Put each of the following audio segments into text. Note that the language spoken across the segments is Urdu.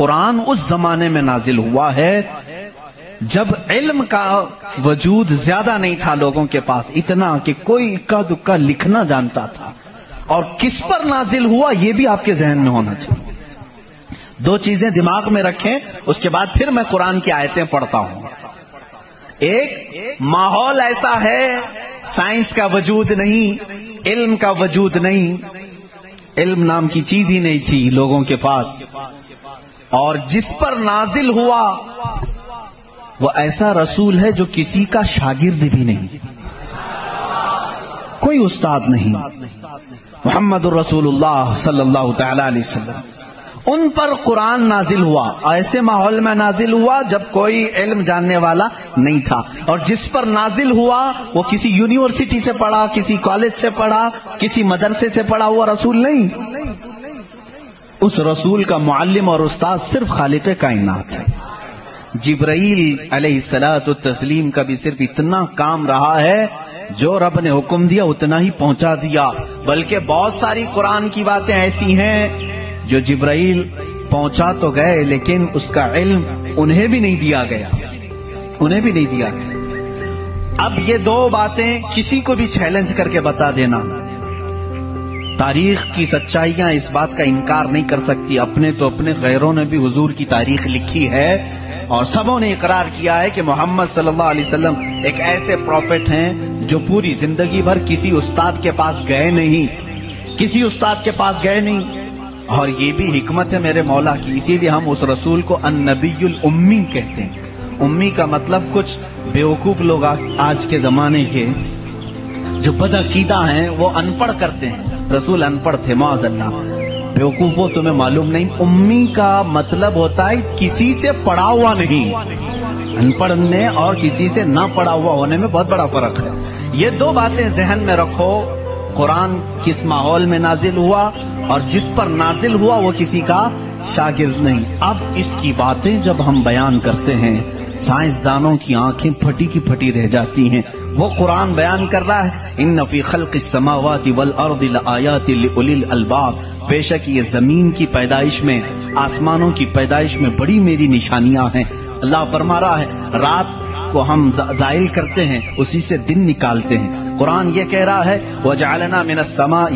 قرآن اس زمانے میں نازل ہوا ہے جب علم کا وجود زیادہ نہیں تھا لوگوں کے پاس، اتنا کہ کوئی اکا دکا لکھنا جانتا تھا. اور کس پر نازل ہوا یہ بھی آپ کے ذہن میں ہونا چاہیے. دو چیزیں دماغ میں رکھیں، اس کے بعد پھر میں قرآن کی آیتیں پڑھتا ہوں. ایک ماحول ایسا ہے، سائنس کا وجود نہیں، علم کا وجود نہیں، علم نام کی چیز ہی نہیں تھی لوگوں کے پاس. اور جس پر نازل ہوا وہ ایسا رسول ہے جو کسی کا شاگرد بھی نہیں، کوئی استاد نہیں، محمد الرسول اللہ صلی اللہ تعالی علیہ وسلم. ان پر قرآن نازل ہوا، ایسے ماحول میں نازل ہوا جب کوئی علم جاننے والا نہیں تھا. اور جس پر نازل ہوا وہ کسی یونیورسٹی سے پڑھا، کسی کالج سے پڑھا، کسی مدرسے سے پڑھا ہوا رسول نہیں. اس رسول کا معلم اور استاد صرف خالق کائنات ہے. جبرائیل علیہ الصلوۃ والتسلیم کا بھی صرف اتنا کام رہا ہے، جو رب نے حکم دیا اتنا ہی پہنچا دیا. بلکہ بہت ساری قرآن کی باتیں ایسی ہیں جو جبرائیل پہنچا تو گئے لیکن اس کا علم انہیں بھی نہیں دیا گیا، انہیں بھی نہیں دیا گیا. اب یہ دو باتیں کسی کو بھی چیلنج کر کے بتا دینا، تاریخ کی سچائیاں اس بات کا انکار نہیں کر سکتی. اپنے تو اپنے، غیروں نے بھی حضور کی تاریخ لکھی ہے اور سبوں نے اقرار کیا ہے کہ محمد صلی اللہ علیہ وسلم ایک ایسے پروفٹ ہیں جو پوری زندگی بھر کسی استاد کے پاس گئے نہیں، کسی استاد کے پاس گئے نہیں. اور یہ بھی حکمت ہے میرے مولا کی، اسی لیے ہم اس رسول کو النبی الامی کہتے ہیں. امی کا مطلب کچھ بیوقوف لوگ آج کے زمانے کے جو بدعقیدہ ہیں وہ ان پڑھ کرتے ہیں. رسول ان پڑھ تھے معاذ اللہ. بیوقوف ہو تمہیں معلوم نہیں، امی کا مطلب ہوتا ہے کسی سے پڑھا ہوا نہیں. ان پڑھنے اور کسی سے نہ پڑھا ہوا ہونے میں بہت بڑا فرق ہے. یہ دو باتیں ذہن میں رکھو. قرآن کس ماحول میں نازل ہوا اور جس پر نازل ہوا وہ کسی کا شاگرد نہیں. اب اس کی باتیں جب ہم بیان کرتے ہیں سائنسدانوں کی آنکھیں پھٹی کی پھٹی رہ جاتی ہیں. وہ قرآن بیان کر رہا ہے ان فی خلق السماوات والارض لآیات لأولی الالباب، بے شک یہ زمین کی پیدائش میں، آسمانوں کی پیدائش میں بڑی میری نشانیاں ہیں. اللہ فرما رہا ہے رات کو ہم زائل کرتے ہیں، اسی سے دن نکالتے ہیں. قرآن یہ کہہ رہا ہے وجعلنا من السماء،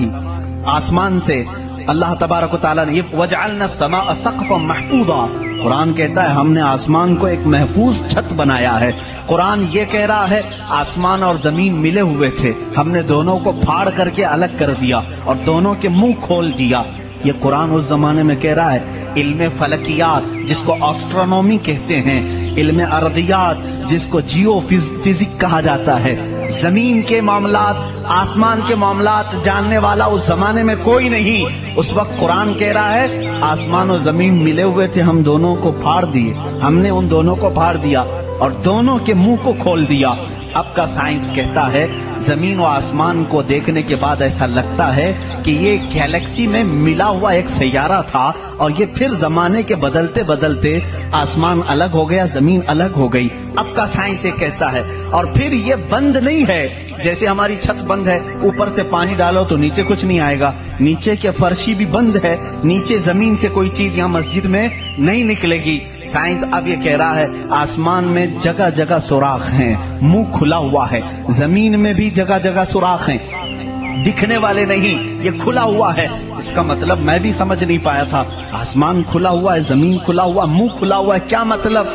آسمان سے اللہ تبارک و تعالیٰ نے یہ وجعلنا السماء سقفا محفوظا، قرآن کہتا ہے ہم نے آسمان کو ایک محفوظ چھت بنایا ہے. قرآن یہ کہہ رہا ہے آسمان اور زمین ملے ہوئے تھے، ہم نے دونوں کو پھاڑ کر کے الگ کر دیا اور دونوں کے منہ کھول دیا. یہ قرآن اس زمانے میں کہہ رہا ہے. علم فلکیات جس کو آسٹرونومی کہتے ہیں، علم ارضیات جس کو جیو فزک کہا جاتا ہے، زمین کے معاملات، آسمان کے معاملات جاننے والا اس زمانے میں کوئی نہیں. اس وقت قرآن کہہ رہا ہے آسمان و زمین ملے ہوئے تھے، ہم دونوں کو پھاڑ دیے، ہم نے ان دونوں کو پھاڑ دیا اور دونوں کے منہ کو کھول دیا. اب کا سائنس کہتا ہے زمین و آسمان کو دیکھنے کے بعد ایسا لگتا ہے کہ یہ گیلیکسی میں ملا ہوا ایک سیارہ تھا اور یہ پھر زمانے کے بدلتے بدلتے آسمان الگ ہو گیا، زمین الگ ہو گئی. اب کا سائنس یہ کہتا ہے. اور پھر یہ بند نہیں ہے جیسے ہماری چھت بند ہے، اوپر سے پانی ڈالو تو نیچے کچھ نہیں آئے گا، نیچے کے فرشی بھی بند ہے، نیچے زمین سے کوئی چیز یہاں مسجد میں نہیں نکلے گی. سائنس اب یہ کہہ رہا ہے آسمان میں جگہ جگہ سوراخ ہیں، منہ کھلا ہوا ہے، زمین میں بھی جگہ جگہ سوراخ ہیں، دکھنے والے نہیں، یہ کھلا ہوا ہے. اس کا مطلب میں بھی سمجھ نہیں پایا تھا، آسمان کھلا ہوا ہے، زمین کھلا ہوا، منہ کھلا ہوا ہے، کیا مطلب؟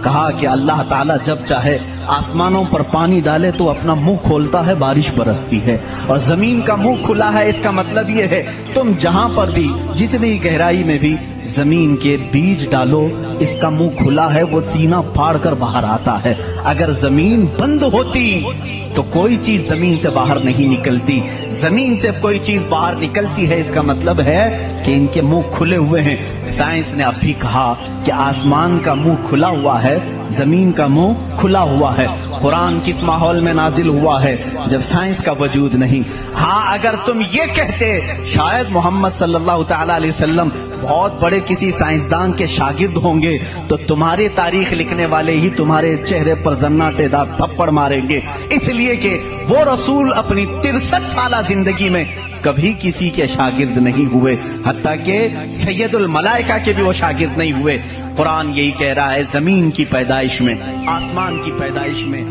کہا کہ اللہ تعالیٰ جب چاہے آسمانوں پر پانی ڈالے تو اپنا منہ کھولتا ہے، بارش برستی ہے، اور زمین کا منہ کھلا ہے. اس کا مطلب یہ ہے تم جہاں پر بھی جتنی گہرائی میں بھی زمین کے بیج ڈالو، اس کا منہ کھلا ہے، وہ سینہ پھاڑ کر باہر آتا ہے. اگر زمین بند ہوتی تو کوئی چیز زمین سے باہر نہیں نکلتی، زمین سے کوئی چیز باہر نکلتی ہے، اس کا مطلب ہے کہ ان کے منہ کھلے ہوئے ہیں. سائنس نے اب بھی کہا کہ آسمان کا منہ کھلا ہوا ہے، زمین کا منہ کھلا ہوا ہے. قرآن کس ماحول میں نازل ہوا ہے؟ جب سائنس کا وجود نہیں. ہاں اگر تم یہ کہتے شاید محمد صلی اللہ تعالی علیہ وسلم بہت بڑے کسی سائنسدان کے شاگرد ہوں گے تو تمہارے تاریخ لکھنے والے ہی تمہارے چہرے پر زناٹے دار تھپڑ ماریں گے، اس لیے کہ وہ رسول اپنی 63 سالہ زندگی میں کبھی کسی کے شاگرد نہیں ہوئے، حتیٰ کہ سید الملائکہ کے بھی وہ شاگرد نہیں ہوئے۔ قرآن یہی کہہ رہا ہے، زمین کی پیدائش میں، آسمان کی پیدائش میں